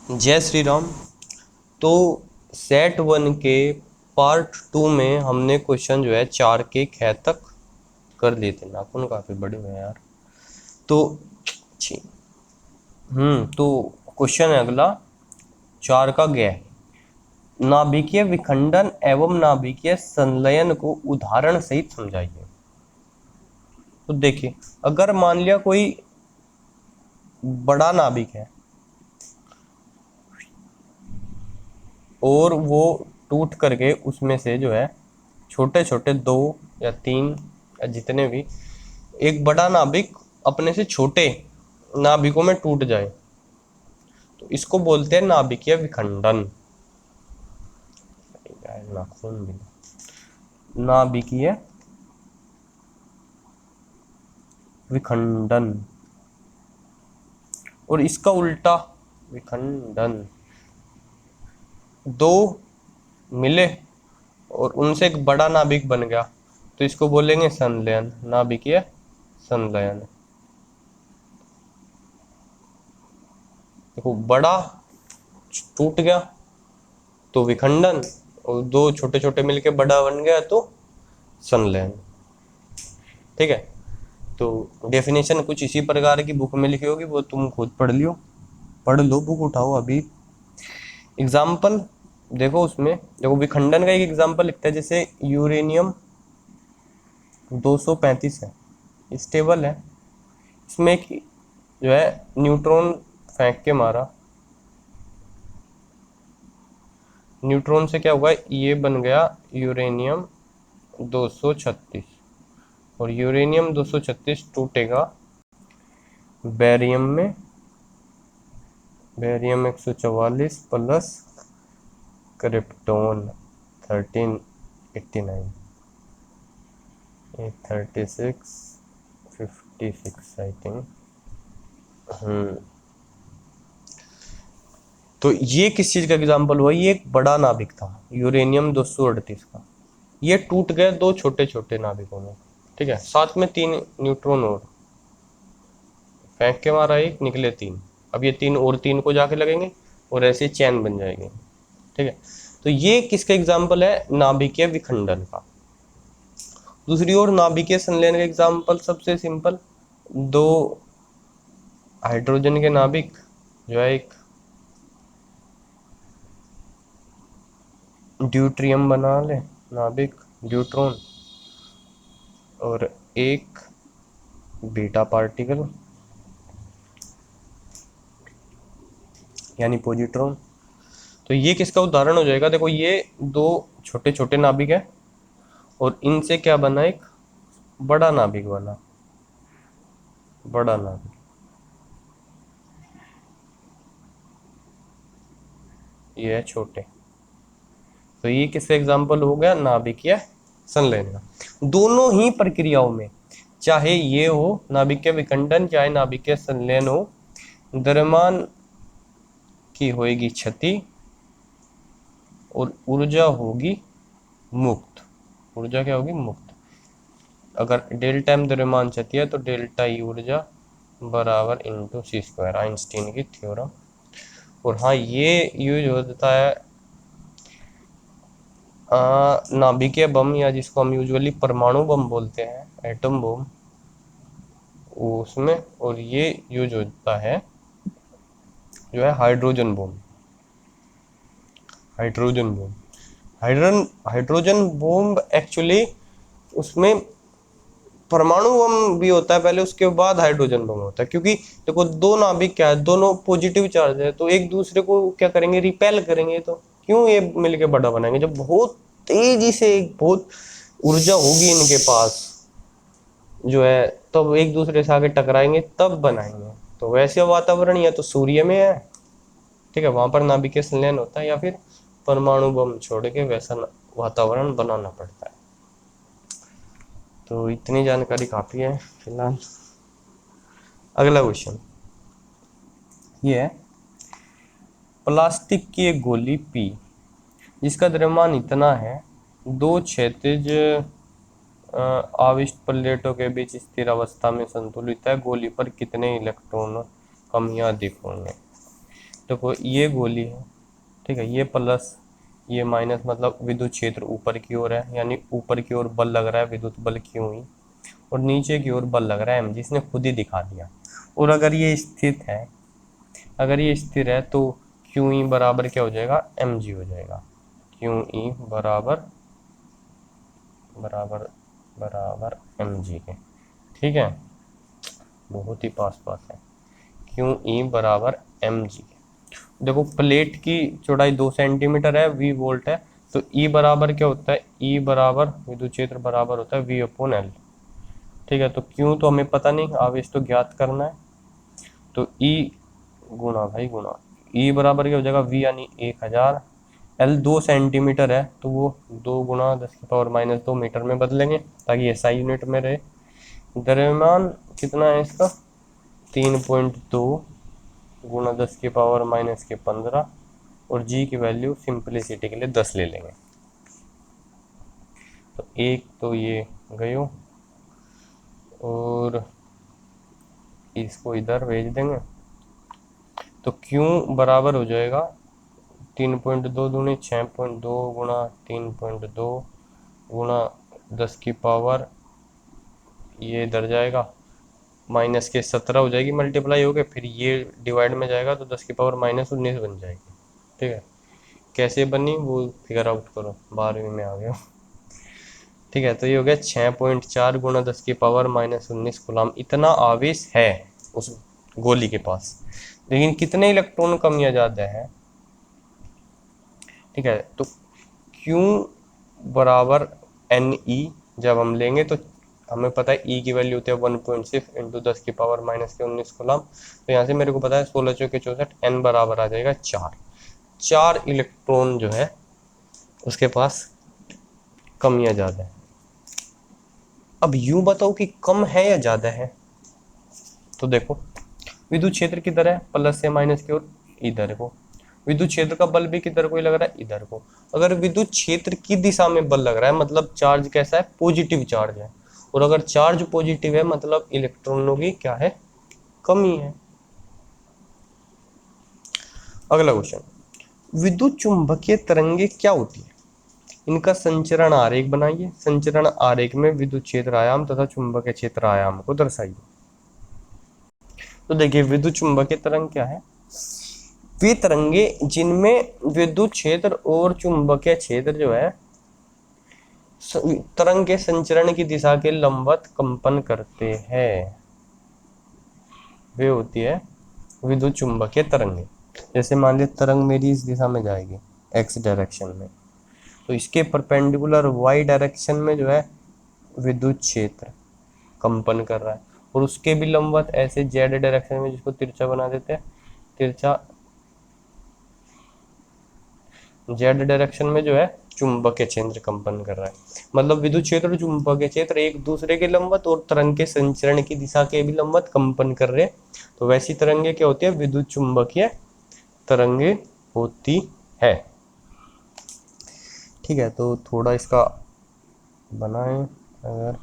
जय श्री राम। तो सेट 1 के पार्ट 2 में हमने क्वेश्चन जो है 4 के ख तक कर लिए थे। नाखून काफ़ी बड़े हुए हैं यार। तो छी तो क्वेश्चन है अगला 4 का ग। नाभिकीय विखंडन एवं नाभिकीय संलयन को उदाहरण सहित समझाइए। तो देखिए, अगर मान लिया कोई बड़ा नाभिक है और वो टूट करके उसमें से जो है छोटे छोटे 2 या 3 या जितने भी एक बड़ा नाभिक अपने से छोटे नाभिकों में टूट जाए तो इसको बोलते हैं नाभिकीय विखंडन। नाखून भी नाभिकीय विखंडन और इसका उल्टा विखंडन। 2 मिले और उनसे एक बड़ा नाभिक बन गया तो इसको बोलेंगे संलयन, नाभिकीय संलयन। देखो, बड़ा टूट गया तो विखंडन और 2 छोटे छोटे मिलके बड़ा बन गया तो संलयन। ठीक है, तो डेफिनेशन कुछ इसी प्रकार की बुक में लिखी होगी, वो तुम खुद पढ़ लो, बुक उठाओ अभी। एग्जाम्पल देखो, उसमें देखो विखंडन का एक एग्जाम्पल लिखता है, जैसे यूरेनियम 235 है, स्टेबल है। इसमें एक जो है न्यूट्रॉन फेंक के मारा, न्यूट्रॉन से क्या हुआ, ये बन गया यूरेनियम 236 और यूरेनियम 236 टूटेगा बेरियम में, barium 144 plus krypton 1389, 36 56 I think. तो ये किस चीज़ का एग्जाम्पल हुआ, ये एक बड़ा नाभिक था यूरेनियम 238 का, ये टूट गए 2 छोटे छोटे नाभिकों में। ठीक है, साथ में 3 न्यूट्रॉन और फेंक के मारा, एक निकले 3। अब ये 3 और 3 को जाके लगेंगे और ऐसे चैन बन जाएगी। ठीक है, तो ये किसका एग्जाम्पल है, नाभिकीय विखंडन का। दूसरी ओर नाभिकीय संलयन का एग्जाम्पल सबसे सिंपल, 2 हाइड्रोजन के नाभिक जो है एक ड्यूट्रियम बना ले नाभिक ड्यूट्रॉन और एक बीटा पार्टिकल यानी पॉजिट्रॉन। तो ये किसका उदाहरण हो जाएगा, देखो ये 2 छोटे छोटे नाभिक है और इनसे क्या बना, एक बड़ा नाभिक बना, बड़ा नाभिक। ये है छोटे, तो ये किसका एग्जाम्पल हो गया, नाभिकीय संलयन का। दोनों ही प्रक्रियाओं में, चाहे ये हो नाभिकीय विखंडन चाहे नाभिकीय संलयन हो, द्रव्यमान की होगी क्षति और ऊर्जा होगी मुक्त। ऊर्जा क्या होगी, मुक्त। अगर डेल्टा एम द्रव्यमान क्षति है तो डेल्टा ई ऊर्जा बराबर इंटू सी स्क्वायर, आइंस्टीन की थ्योरम। और हाँ, ये यूज होता है नाभिकीय बम, या जिसको हम यूजुअली परमाणु बम बोलते हैं, एटम बम, उसमें। और ये यूज होता है जो है hydrogen bomb, hydrogen bomb. Hydrogen bomb actually उसमें परमाणु बम भी होता है पहले, उसके बाद हाइड्रोजन बम होता है। क्योंकि देखो, 2 नाभिक क्या है, दोनों पॉजिटिव चार्ज है, तो एक दूसरे को क्या करेंगे, रिपेल करेंगे। तो क्यों ये मिलके बड़ा बनाएंगे, जब बहुत तेजी से बहुत ऊर्जा होगी इनके पास जो है, तब एक दूसरे से आगे टकराएंगे तब बनाएंगे। तो वैसे वातावरण या तो सूर्य में है, ठीक है, वहां पर नाभिकीय संलयन होता है, या फिर परमाणु बम छोड़ के वैसा वातावरण बनाना पड़ता है। तो इतनी जानकारी काफ़ी है फिलहाल। अगला क्वेश्चन ये है, प्लास्टिक की एक गोली पी जिसका द्रव्यमान इतना है, 2 क्षैतिज आविष्ट प्लेटों के बीच स्थिर अवस्था में संतुलित है, गोली पर कितने इलेक्ट्रॉन कम या अधिक होंगे। देखो ये गोली है, ठीक है, ये प्लस ये माइनस, मतलब विद्युत क्षेत्र ऊपर की ओर है, यानी ऊपर की ओर बल लग रहा है विद्युत बल क्यू ही, और नीचे की ओर बल लग रहा है एम जी, इसने खुद ही दिखा दिया। और अगर ये स्थित है, अगर ये स्थिर है तो क्यू ई बराबर क्या हो जाएगा, एम जी हो जाएगा। क्यू ई बराबर बराबर बराबर एम जी के, ठीक है, बहुत ही पास पास है। क्यू ई बराबर एम जी। देखो प्लेट की चौड़ाई 2 सेंटीमीटर है, वी वोल्ट है, तो ई बराबर क्या होता है, ई बराबर विद्युत क्षेत्र बराबर होता है वी अपॉन एल। ठीक है, तो क्यों तो हमें पता नहीं, आवेश तो ज्ञात करना है, तो ई गुणा भाई गुणा, ई बराबर क्या हो जाएगा, वी यानी 1000, एल 2 सेंटीमीटर है तो वो 2 × 10⁻²मीटर में बदलेंगे ताकि एसआई यूनिट में रहे। द्रव्यमान कितना है इसका, 3.2 × 10⁻⁻15, और जी की वैल्यू सिंपलिसिटी के लिए 10 ले लेंगे। तो एक तो ये गयो, और इसको इधर भेज देंगे, तो क्यों बराबर हो जाएगा 3.2 दूनी 6.2 गुणा 3.2 गुणा 10⁻, ये इधर जाएगा माइनस के 17 हो जाएगी, मल्टीप्लाई हो गए, फिर ये डिवाइड में जाएगा तो 10⁻−19 बन जाएगी। ठीक है, कैसे बनी वो फिगर आउट करो, 12वीं में आ गया। ठीक है, तो ये हो गया 6.4 गुणा 10⁻−19 कूलम, इतना आवेश है उस गोली के पास, लेकिन कितने इलेक्ट्रॉन कम या ज़्यादा है। ठीक है, तो क्यू बराबर एन ई जब हम लेंगे तो हमें पता है ई की वैल्यू होती है 1.6 इंटू 10⁻−19 कूलम, तो यहाँ से मेरे को पता है 16 चौके 64, एन बराबर आ जाएगा 4 इलेक्ट्रॉन जो है उसके पास कम या ज़्यादा है। अब यूं बताओ कि कम है या ज़्यादा है, तो देखो विद्युत क्षेत्र किधर है, प्लस से माइनस की ओर इधर को, विद्युत क्षेत्र का बल भी किधर को ही लग रहा है, इधर को। अगर विद्युत क्षेत्र की दिशा में बल लग रहा है मतलब चार्ज कैसा है, पॉजिटिव चार्ज है, और अगर चार्ज पॉजिटिव है मतलब इलेक्ट्रॉनों की क्या है, कमी है। अगला क्वेश्चन, विद्युत चुंबकीय तरंगे क्या होती है, इनका संचरण आरेख बनाइए, संचरण आरेख में विद्युत क्षेत्र आयाम तथा चुंबकीय क्षेत्र आयाम को दर्शाइए। तो देखिए विद्युत चुंबकीय तरंग क्या है, वे तरंगे जिनमें विद्युत क्षेत्र और चुंबकीय क्षेत्र जो है तरंग के संचरण की दिशा के लंबवत कंपन करते हैं, वे होती है विद्युत चुंबकीय तरंगे। जैसे मान लीजिए तरंग मेरी इस दिशा में जाएगी एक्स डायरेक्शन में, तो इसके परपेंडिकुलर वाई डायरेक्शन में जो है विद्युत क्षेत्र कंपन कर रहा है, और उसके भी लंबवत ऐसे जेड डायरेक्शन में, जिसको तिरछा बना देते हैं, तिरछा जेड डायरेक्शन में जो है चुंबकीय क्षेत्र कंपन कर रहा है। मतलब विद्युत क्षेत्र और चुंबकीय क्षेत्र एक दूसरे के लंबवत और तरंग के संचरण की दिशा के भी लंबवत कंपन कर रहे हैं, तो वैसी तरंगे क्या होती है, विद्युत चुंबकीय तरंगे होती है। ठीक है, तो थोड़ा इसका बनाएं, अगर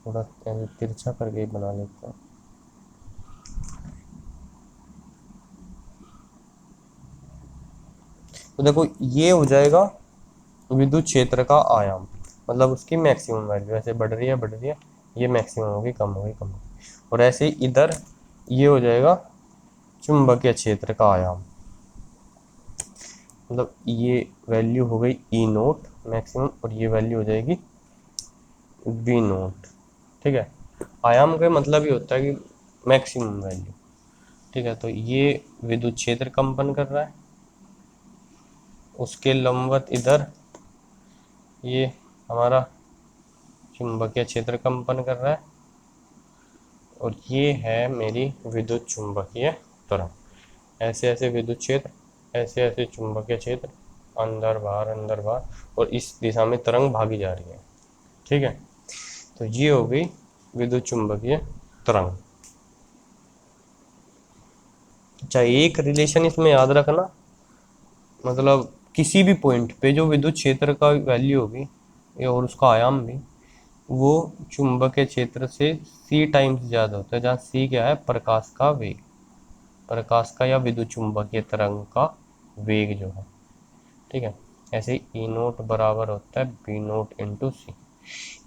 थोड़ा तिरछा करके ही बना लेता हूँ। तो देखो ये हो जाएगा विद्युत क्षेत्र का आयाम, मतलब उसकी मैक्सिमम वैल्यू ऐसे बढ़ रही है, ये मैक्सिमम होगी, कम होगी, कम होगी, और ऐसे इधर ये हो जाएगा चुंबकीय क्षेत्र का आयाम, मतलब ये वैल्यू हो गई ई नोट मैक्सिमम, और ये वैल्यू हो जाएगी बी नोट। ठीक है, आयाम का मतलब ये होता है कि मैक्सिमम वैल्यू। ठीक है, तो ये विद्युत क्षेत्र कंपन कर रहा है, उसके लंबवत इधर ये हमारा चुंबकीय क्षेत्र कंपन कर रहा है, और ये है मेरी विद्युत चुंबकीय तरंग। ऐसे ऐसे विद्युत क्षेत्र, ऐसे ऐसे चुंबकीय क्षेत्र, अंदर बाहर, और इस दिशा में तरंग भागी जा रही है। ठीक है, तो ये हो गई विद्युत चुंबकीय तरंग। चाहे एक रिलेशन इसमें याद रखना, मतलब किसी भी पॉइंट पे जो विद्युत क्षेत्र का वैल्यू होगी और उसका आयाम भी, वो चुंबकीय क्षेत्र से c टाइम्स ज़्यादा होता है, जहाँ c क्या है, प्रकाश का वेग, प्रकाश का या विद्युत चुंबकीय तरंग का वेग जो है, ठीक है। ऐसे ई नोट बराबर होता है बी नोट इंटू सी।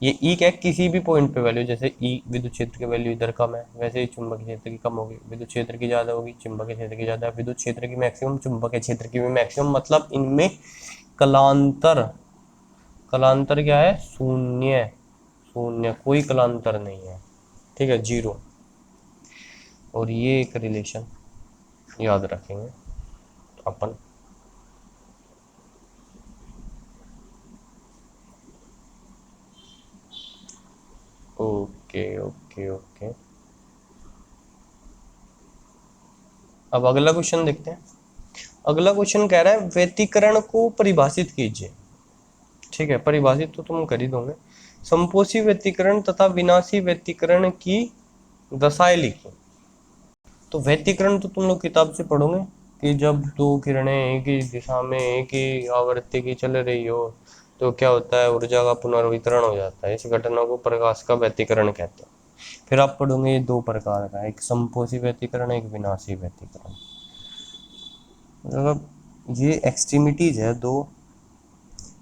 ये ई क्या है, किसी भी पॉइंट पे वैल्यू, जैसे ई विद्युत क्षेत्र की वैल्यू इधर कम है, वैसे ही चुंबकीय क्षेत्र की कम होगी, विद्युत क्षेत्र की ज़्यादा होगी, चुंबकीय क्षेत्र की ज़्यादा, विद्युत क्षेत्र की मैक्सिमम, चुंबकीय क्षेत्र की भी मैक्सिमम, मतलब इनमें कलांतर, कलांतर क्या है, शून्य, शून्य, कोई कलांतर नहीं है, ठीक है, जीरो। और ये एक रिलेशन याद रखेंगे अपन। ओके ओके ओके, अब अगला क्वेश्चन देखते हैं। अगला क्वेश्चन कह रहा है व्यतिकरण को परिभाषित कीजिए, ठीक है, परिभाषित तो तुम कर ही दोगे। संपोषी व्यतिकरण तथा विनाशी व्यतिकरण की दशाएं लिखी। तो व्यतिकरण तो तुम लोग किताब से पढ़ोगे कि जब दो किरणें एक ही दिशा में एक ही आवृत्ति की चल रही हो तो क्या होता है, ऊर्जा का पुनर्वितरण हो जाता है, इस घटना को प्रकाश का व्यतिकरण कहते हैं। फिर आप पढ़ोगे ये दो प्रकार का, एक संपोषी व्यतिकरण, एक विनाशी व्यतिकरण। मतलब ये एक्सट्रीमिटीज है दो,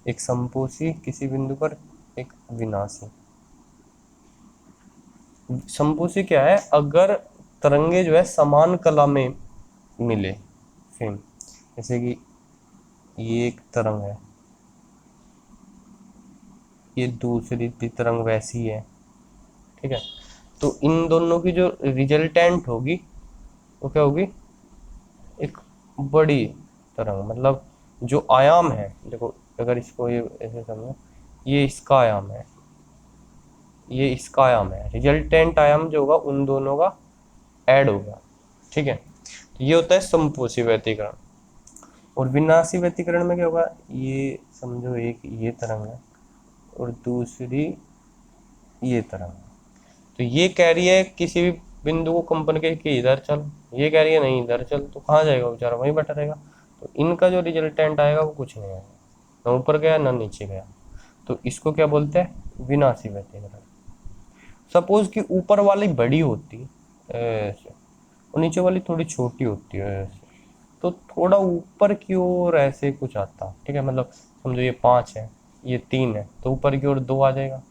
एक संपोषी किसी बिंदु पर, एक विनाशी। संपोषी क्या है, अगर तरंगे जो है समान कला में मिले, सेम, जैसे कि ये एक तरंग है, ये दूसरी भी तरंग वैसी है, ठीक है, तो इन दोनों की जो रिजल्टेंट होगी वो क्या होगी, एक बड़ी तरंग, मतलब जो आयाम है, देखो अगर इसको ये ऐसे समझो, ये इसका आयाम है, ये इसका आयाम है, रिजल्टेंट आयाम जो होगा उन दोनों का ऐड होगा, ठीक है। तो ये होता है संपोषी व्यतिकरण। और विनाशी व्यतिकरण में क्या होगा, ये समझो एक ये तरंग है और दूसरी ये तरंग है, तो ये कह रही है किसी भी बिंदु को कंपन के कि इधर चल, ये कह रही है नहीं इधर चल, तो कहाँ जाएगा बेचारा, वहीं बैठा रहेगा। तो इनका जो रिजल्टेंट आएगा वो कुछ नहीं आएगा, ना ऊपर गया ना नीचे गया, तो इसको क्या बोलते हैं, विनाशी व्यतिकरण। सपोज कि ऊपर वाली बड़ी होती ऐसे और नीचे वाली थोड़ी छोटी होती है ऐसे, तो थोड़ा ऊपर की ओर ऐसे कुछ आता, ठीक है, मतलब समझो ये 5 है, ये 3 है, तो ऊपर की ओर 2 आ जाएगा,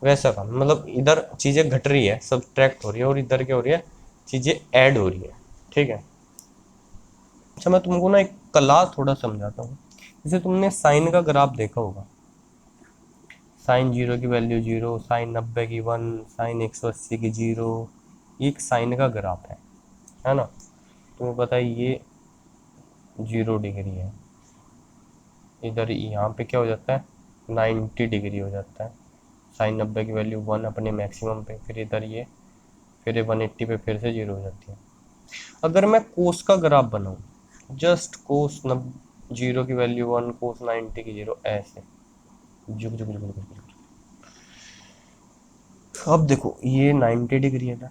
वैसा काम, मतलब इधर चीज़ें घट रही है, सब्ट्रैक्ट हो रही है, और इधर क्या हो रही है, चीज़ें ऐड हो रही है, ठीक है। अच्छा मैं तुमको ना एक कला थोड़ा समझाता हूँ। जैसे तुमने साइन का ग्राफ देखा होगा, साइन 0 की वैल्यू 0, साइन 90 की 1, साइन 180 की 0, ये एक साइन का ग्राफ है ना। तुम्हें पता है ये 0 डिग्री है, इधर यहाँ पे क्या हो जाता है, 90 डिग्री हो जाता है, साइन 90 की वैल्यू 1 अपने मैक्सिमम पे, फिर इधर ये, फिर ये 180 पे फिर से 0 हो जाती है। अगर मैं कोस का ग्राफ बनाऊँ, जस्ट कोस 0 की वैल्यू 1, कोस 90 की 0, ऐसे झुक झुक झुक झुक झुक। अब देखो ये 90 डिग्री है इधर,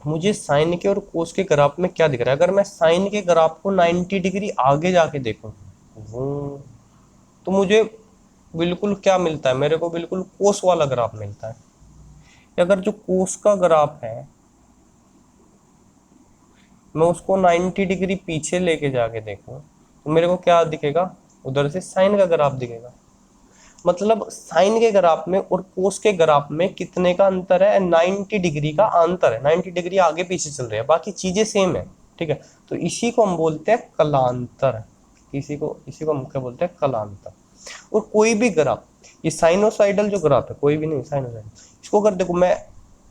मुझे साइन के और कोस के ग्राफ में क्या दिख रहा है, अगर मैं साइन के ग्राफ को 90 डिग्री आगे जाके देखूं वो, तो मुझे बिल्कुल क्या मिलता है, मेरे को बिल्कुल कोस वाला ग्राफ मिलता है। अगर जो कोस का ग्राफ है मैं उसको 90 डिग्री पीछे लेके जाके देखूं तो मेरे को क्या दिखेगा, उधर से साइन का ग्राफ दिखेगा। मतलब साइन के ग्राफ में और कोस के ग्राफ में कितने का अंतर है, 90 डिग्री का अंतर है, 90 डिग्री आगे पीछे चल रहे हैं, बाकी चीजें सेम है, ठीक है। तो इसी को हम बोलते हैं कलांतर, इसी को हम क्या बोलते हैं, कलांतर। और कोई भी ग्राफ, ये साइनोसाइडल जो ग्राफ है, कोई भी नहीं साइनोसाइडल, इसको अगर देखो मैं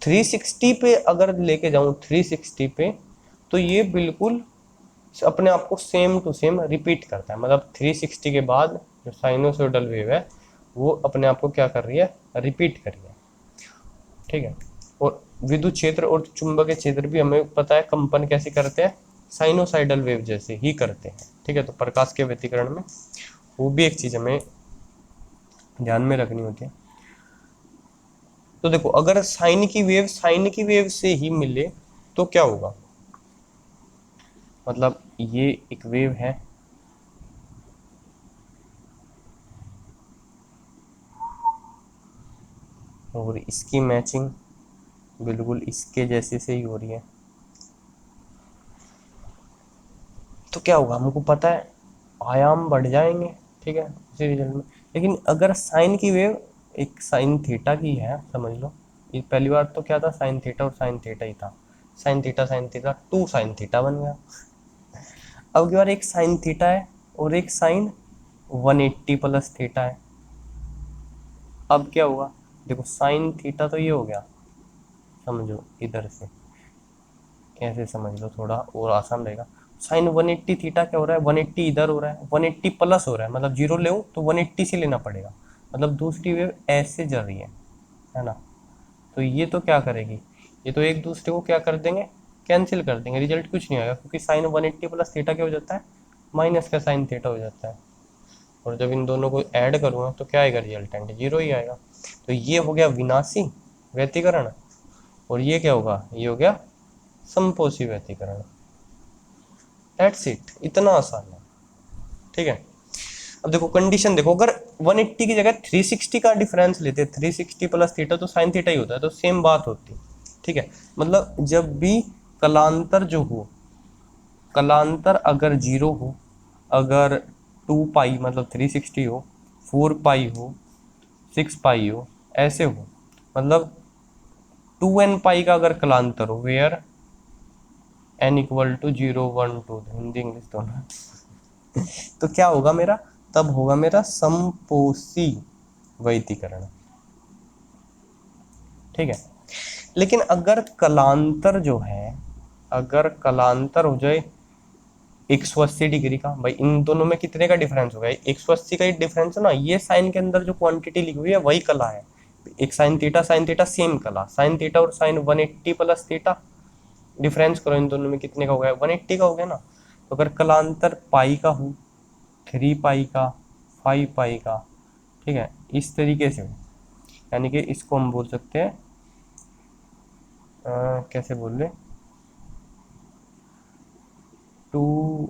360 पे अगर लेके जाऊं, 360 पे, तो ये बिल्कुल अपने आप को सेम टू सेम रिपीट करता है, मतलब 360 के बाद जो साइनोसॉइडल वेव है वो अपने आप को क्या कर रही है, रिपीट कर रही है, ठीक है। और विद्युत क्षेत्र और चुंबकीय क्षेत्र भी हमें पता है कंपन कैसे करते हैं, साइनोसाइडल वेव जैसे ही करते हैं, ठीक है। तो प्रकाश के व्यतिकरण में वो भी एक चीज हमें ध्यान में रखनी होती है। तो देखो अगर साइन की वेव से ही मिले तो क्या होगा, मतलब ये एक वेव है, और इसकी मैचिंग बिल्कुल इसके जैसे से ही हो रही है। तो क्या होगा, हमको पता है आयाम बढ़ जाएंगे, ठीक है, उसी रिजल्ट में। लेकिन अगर साइन की वेव एक साइन थीटा की है, समझ लो, ये पहली बार तो क्या था, साइन थीटा और साइन थीटा ही था, sine theta two sine theta बन गया। अब की बार एक साइन थीटा है और एक साइन 180 प्लस थीटा है। अब क्या होगा, देखो साइन थीटा तो ये हो गया, समझो इधर से, ऐसे समझ लो, थोड़ा और आसान रहेगा। साइन 180 थीटा क्या हो रहा है, 180 इधर हो रहा है, 180 प्लस हो रहा है, मतलब जीरो ले तो 180 से लेना पड़ेगा, मतलब दूसरी वेव ऐसे चल रही है ना। तो ये तो क्या करेगी, ये तो एक दूसरे को क्या कर देंगे, कैंसिल कर देंगे, रिजल्ट कुछ नहीं आएगा, क्योंकि साइन 180 प्लस थीटा क्या हो जाता है, माइनस का साइन थीटा हो जाता है। और जब इन दोनों को ऐड करूँगा तो क्या आएगा, रिजल्टेंट जीरो ही आएगा। तो ये हो गया विनाशी व्यतिकरण, और ये क्या होगा, ये हो गया समपोषी व्यतिकरण। दैट्स इट, इतना आसान है, ठीक है। अब देखो कंडीशन देखो, अगर 180 की जगह 360 का डिफरेंस लेते, 360 प्लस थीटा तो साइन थीटा ही होता है, तो सेम बात होती, ठीक है। मतलब जब भी कलांतर जो हो, कलांतर अगर जीरो हो, अगर 2 पाई मतलब 360 हो, 4 पाई हो, 6 पाई हो, ऐसे हो, मतलब 2n पाई का अगर कलांतर हो, where n equal to 0 1 2, Hindi English दोनों, तो क्या होगा मेरा, तब होगा मेरा समपोषी वैतीकरण, ठीक है। लेकिन अगर कलांतर जो है, अगर कलांतर हो जाए 180 डिग्री का, भाई इन दोनों में कितने का डिफरेंस होगा, 180 का ही डिफरेंस है ना, ये साइन के अंदर जो क्वांटिटी लिखी हुई है वही कला है, एक साइन थीटा सेम कला, साइन थीटा और साइन 180 प्लस थीटा, डिफरेंस करो इन दोनों में कितने का हो गया, 180 का हो गया ना। तो अगर कलांतर पाई का हो, 3 पाई का, 5 पाई का, ठीक है, इस तरीके से हो, यानी कि इसको हम बोल सकते हैं कैसे बोल रहे, टू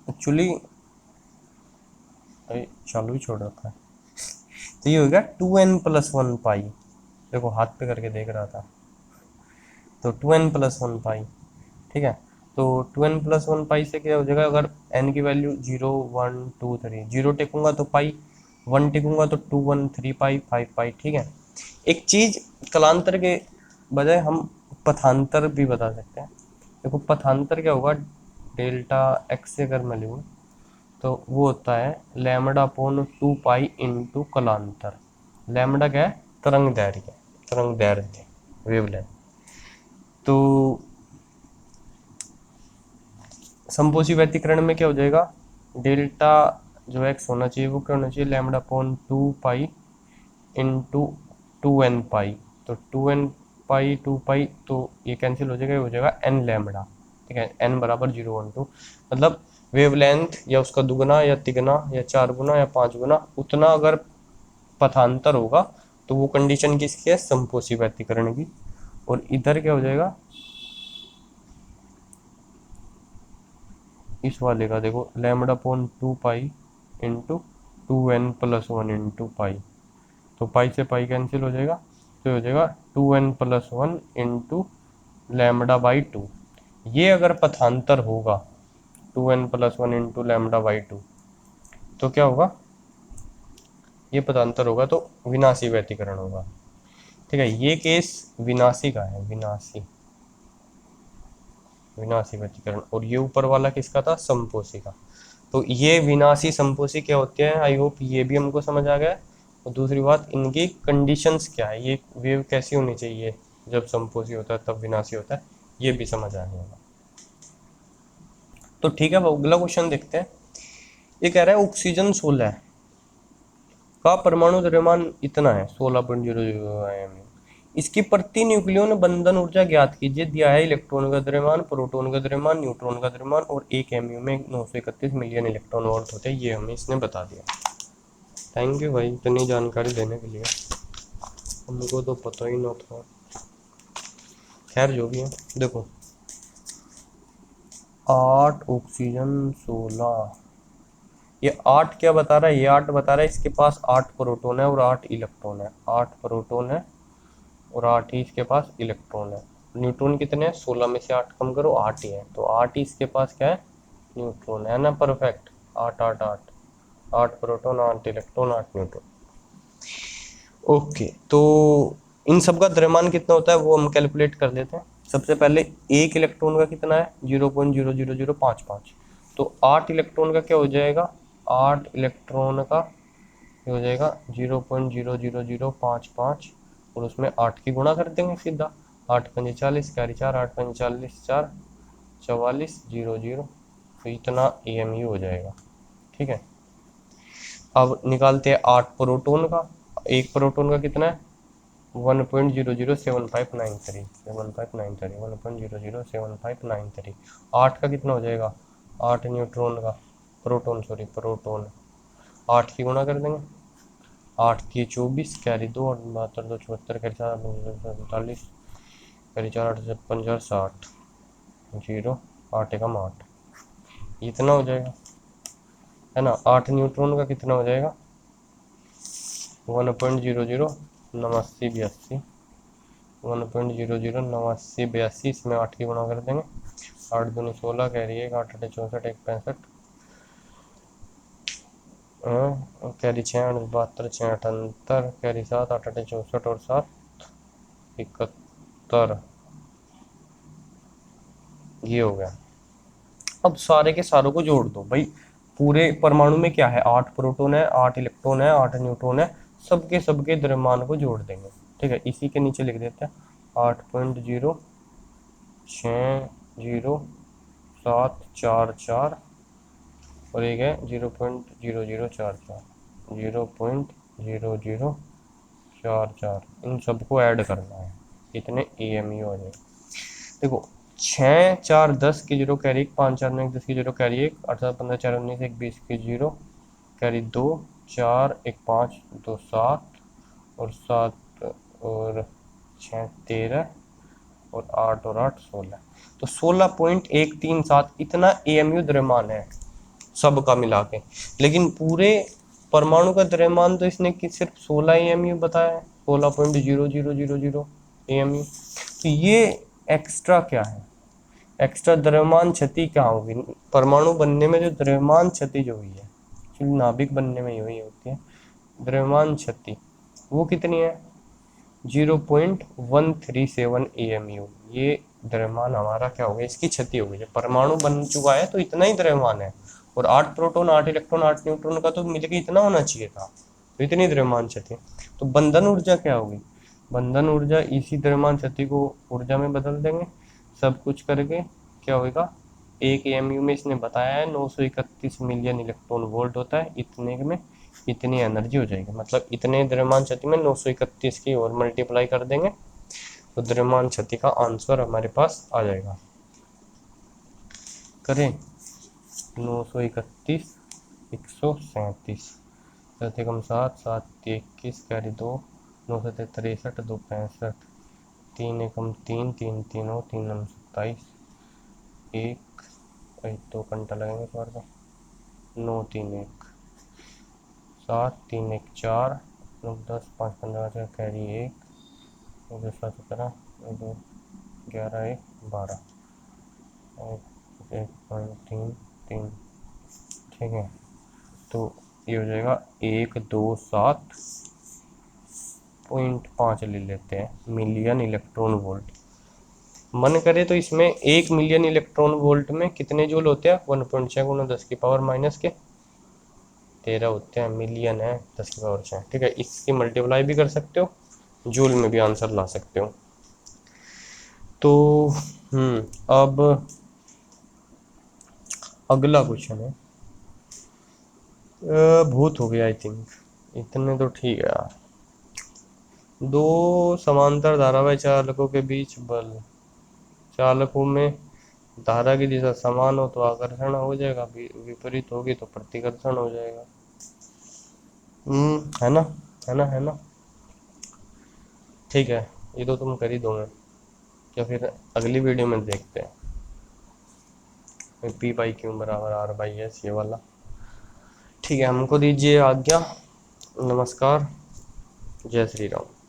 एक्चुअली चालू ही छोड़ रखा है, तो ये हो गया 2n+1 पाई, देखो हाथ पे करके देख रहा था, तो 2n+1 पाई, ठीक है। तो 2n+1 पाई से क्या हो जाएगा, अगर n की वैल्यू 0 1 2 3, जीरो टेकूंगा तो पाई, 1 टेकूंगा तो 2 1 3 पाई 5 पाई, ठीक है। एक चीज कलांतर के बजाय हम पथांतर भी बता सकते हैं। देखो पथांतर क्या होगा, डेल्टा एक्स से अगर मैं लूँ तो वो होता है लैम्डा अपॉन 2 पाई इंटू कलांतर। लैम्डा क्या है, तरंग दैर्घ्य, तरंग दैर्घ्य वेवलेंथ। तो समपोषी व्यतिकरण में क्या हो जाएगा, डेल्टा जो एक्स होना चाहिए वो क्या होना चाहिए, lambda upon 2 pi into 2n पाई, तो 2n पाई 2 पाई तो ये कैंसिल हो जाएगा, ये हो जाएगा n लैम्डा, ठीक है, n बराबर 0 1 2, मतलब वेवलेंथ या उसका दुगना या तिगना या 4 गुना या 5 गुना उतना अगर पथांतर होगा तो वो कंडीशन किसकी है, समपोषी व्यतिकरण की। और इधर क्या हो जाएगा, इस वाले का देखो lambda upon 2 pi into 2n+1 into pi, तो पाई से पाई कैंसिल हो जाएगा, तो हो जाएगा 2n+1 इंटू लैम्डा बाई 2। ये अगर पथांतर होगा 2n+1 इंटू लैम्डा बाई 2, तो क्या होगा, ये पथांतर होगा तो विनाशी व्यतिकरण होगा, ठीक है। ये केस विनाशी का है, विनाशी, विनाशी व्यतिकरण। और ये ऊपर वाला किसका था, समपोषी का। तो ये विनाशी समपोषी क्या होते हैं, आई होप ये भी हमको समझ आ गया है। और दूसरी बात, इनकी कंडीशंस क्या है, ये वेव कैसी होनी चाहिए, जब समपोषी होता है तब विनाशी होता है, ये भी समझ आ गया होगा। तो ठीक है, वो अगला क्वेश्चन देखते हैं। ये कह रहा है ऑक्सीजन 16 का परमाणु द्रव्यमान इतना है 16.00 IMU। इसकी प्रति न्यूक्लियन बंधन ऊर्जा ज्ञात कीजिए। दिया है इलेक्ट्रॉन का द्रव्यमान, प्रोटॉन का द्रव्यमान, न्यूट्रॉन का द्रव्यमान और 1 MU में 931 मिलियन इलेक्ट्रॉन वोल्ट होते हैं। ये हमें इसने बता दिया। थैंक यू भाई इतनी जानकारी देने के लिए, हमको तो पता ही ना था। खैर जो भी है, देखो 8 ऑक्सीजन 16, ये 8 क्या बता रहा है, ये 8 बता रहा है इसके पास 8 प्रोटॉन है और 8 इलेक्ट्रॉन है। 8 प्रोटॉन है और 8 ही इसके पास इलेक्ट्रॉन है। न्यूट्रॉन कितने हैं, 16 में से 8 कम करो, 8 ही है, तो 8 ही इसके पास क्या है, न्यूट्रॉन है ना। Perfect, 8 8 8, 8 proton 8 electron 8 neutron. Okay, तो इन सब का द्रव्यमान कितना होता है वो हम कैलकुलेट कर लेते हैं। सबसे पहले एक इलेक्ट्रॉन का कितना है, 0.00055। तो 8 इलेक्ट्रॉन का क्या हो जाएगा, 8 इलेक्ट्रॉन का ये हो जाएगा 0.00055 और उसमें 8 की गुणा कर देंगे सीधा। 8 पंजे 40, कैरी 4, 8 पंजे 40, 4 44 00, तो इतना AMU हो जाएगा। ठीक है, अब निकालते हैं 8 प्रोटॉन का। एक प्रोटॉन का कितना है, 1.007593, 1.007593। 8 का कितना हो जाएगा, 8 न्यूट्रॉन का, प्रोटॉन 8 की गुणा कर देंगे। 8 की 24, कैरी 2 और 72 2 74, कैरी 4 45, कैरी 4 8 55 60 0 8 एकम 8, इतना हो जाएगा, है ना। 8 न्यूट्रॉन का कितना हो जाएगा, 1.008982, 1.008982, इसमें 8 की गुणा कर देंगे। 8 दूनी 16, कैरी 1, 8 8 64, 1 65, कैरी 6 8 72, 6 78, कैरी 7 8 8 64 और 7 71, ये हो गया। अब सारे के सारों को जोड़ दो भाई। पूरे परमाणु में क्या है, 8 प्रोटॉन है, 8 इलेक्ट्रॉन है, 8 न्यूट्रॉन है, सबके द्रव्यमान को जोड़ देंगे। ठीक है, इसी के नीचे लिख देते हैं 8.060744 और एक है 0.0044, 0.0044, इन सबको ऐड करना है, इतने AMU हो जाए। देखो 6 4 10 की 0 कैरी 1, 5 4 9 10 की 0 कैरी 1, 8 7 15 4 19 1 20 की 0 कैरी 2, 4 1 5 2 7 और 7 और 6 13 और 8 और 8 16, तो 16.137 इतना AMU द्रव्यमान है सबका मिला के। लेकिन पूरे परमाणु का द्रव्यमान तो इसने सिर्फ 16 AMU बताया है, 16.0000 AMU। तो ये एक्स्ट्रा क्या है, एक्स्ट्रा द्रव्यमान क्षति क्या होगी, परमाणु बनने में जो द्रव्यमान क्षति जो हुई है, एक्चुअली नाभिक बनने में यही होती है द्रव्यमान क्षति, वो कितनी है 0.137 AMU। ये द्रव्यमान हमारा क्या हो गया, इसकी क्षति हो गई। जब परमाणु बन चुका है तो इतना ही द्रव्यमान है, और 8 प्रोटॉन 8 इलेक्ट्रॉन 8 न्यूट्रॉन का तो मिलकर इतना होना चाहिए था, तो इतनी द्रव्यमान क्षति। तो बंधन ऊर्जा क्या होगी, बंधन ऊर्जा इसी द्रव्यमान क्षति को ऊर्जा में बदल देंगे, सब कुछ करके क्या होगा, 1 AMU में इसने बताया है 931 मिलियन इलेक्ट्रॉन वोल्ट होता है, इतने में इतनी एनर्जी हो जाएगी। मतलब इतने द्रव्यमान क्षति में 931 की और मल्टीप्लाई कर देंगे तो द्रव्यमान क्षति का आंसर हमारे पास आ जाएगा। करें 931 137, 7 एकम 7 7 21, कैरी 2, 9 7 63 2 65, 3 एकम 3 3 3 3 9 27, 1 2 घंटा लगेंगे इस बार को, 9 3 1 7 3 1 4 9 10 5 15 कैरी 1, 9 7 17 2 11 1 12, 1 3 3, ठीक है। तो ये हो जाएगा 127.5 ले लेते हैं मिलियन इलेक्ट्रॉन वोल्ट। मन करे तो इसमें 1 मिलियन इलेक्ट्रॉन वोल्ट में कितने जूल होते हैं, 1.6 गुना 10 की पावर माइनस के 13 होते हैं, मिलियन है 10 की पावर 6। ठीक है, इसकी मल्टीप्लाई भी कर सकते हो, जूल में भी आंसर ला सकते हो। तो अब अगला क्वेश्चन है भूत हो गया आई थिंक, इतने तो ठीक है यार। दो समांतर धारावाही चालकों के बीच बल, चालकों में धारा की दिशा समान हो तो आकर्षण हो जाएगा, विपरीत होगी तो प्रतिकर्षण हो जाएगा। है ना, है ना, है ना। ठीक है, ये तो तुम कर ही दोगे, या फिर अगली वीडियो में देखते हैं। पी बाई क्यू बराबर आर बाई एस, ये वाला। ठीक है, हमको दीजिए आज्ञा। नमस्कार, जय श्री राम।